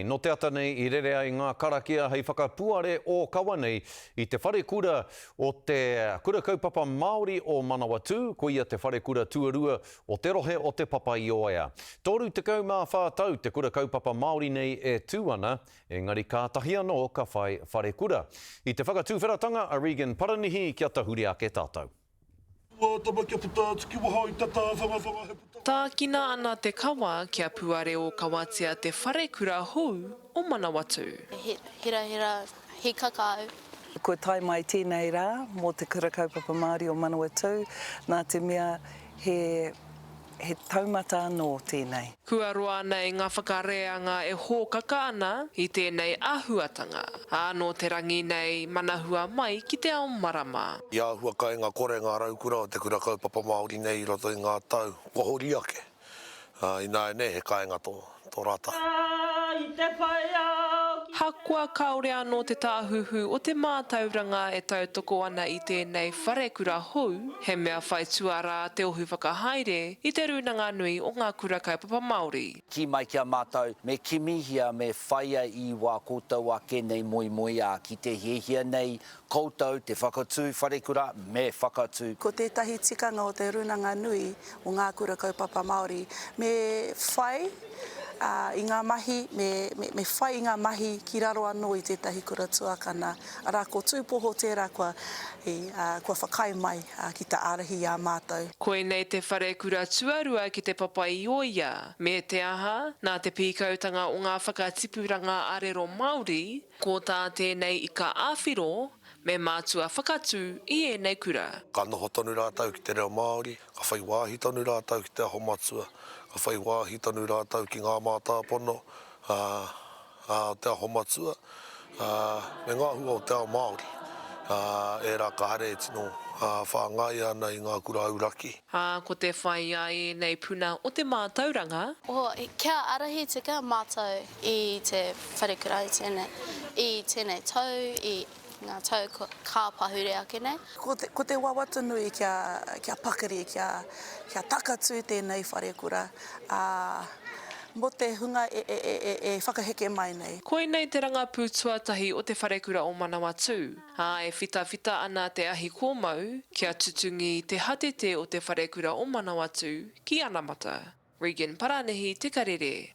No te ata nei I rere ai ngā karakia hei whakapuare o kawa nei I te whare kura o te kura kaupapa Māori o Manawatu, ko ia te whare kura tuarua o te rohe o te papa I Oea. Toru te kau mā whātau te kura kaupapa Māori nei e tū ana, engari ka tahi anō ka whai whare kura. I te whakatūwheratanga a Regan Paranihi kia tahuri ake tātou. Tākina ana te kawa kia puare o kawatia te whare kura hou o Manawatu. Hira, he kakao. Ko tai mai tēnei rā mō te kura kaupapa Māori o Manawatu, nā te mea he taumata anō tēnei. Kua roa nei ngā whakareanga e hōkaka ana I tēnei āhuatanga. Anō te rangi nei manahua mai ki te ao marama. I āhua kai ngā kore ngā raukura o te kura kaupapa Māori nei I roto I ngā tau. Ko hori ake. I nā e ne he kāinga tō rata. Hakua kaore anō te tāhuhu o te mātauranga e tautoko ana I tēnei whare kura hou, he mea whai tuara te ohu whakahaere I te runanga nui o ngā kura kaupapa Māori. Ki mai kia mātou, me kimihia me whaia I wā koutou ake nei moi a ki te hiehia nei koutou te whakatū wharekura me whakatū. Ko tētahi tikanga o te runanga nui o ngā kura kaupapa Māori, me whai I ngā mahi, me whai I ngā mahi ki raro anō I tētahi kura tuakana. Arā ko tūpoho tērā kua whakai mai ki ta ārahi a mātou. Koe nei te whare kura tuarua ki te papa I Oia. Me te aha, nā te pīkautanga o ngā whakatipuranga arero Māori, ko tā tēnei I ka āwhiro, me mātua whakatū I ēnei kura. Ka noho tonu rātau ki te reo Māori, ka whai wāhi tonu rātau ki te aho matua, ka whai wāhi tonu rātau ki ngā mātāpono, te aho matua, me ngā hua o te ao Māori. E rā ka hare tino whāngai ana I ngā kura auraki. Ko te whai a ēnei puna o te mātauranga. Kia arahi tika mātou I te wharekura I tēnei tau, I ngā tau kā pahure ake nei. Ko te wawata nui kia pakari, kia takatū tēnei wharekura. Mo te hunga e whakaheke mai nei. Koe nei te ranga pūtuatahi o te wharekura o Manawatu. E whita ana te ahi kōmau, kia tutungi te hatete o te wharekura o Manawatu ki Anamata. Regan Paranihi, Te Karere.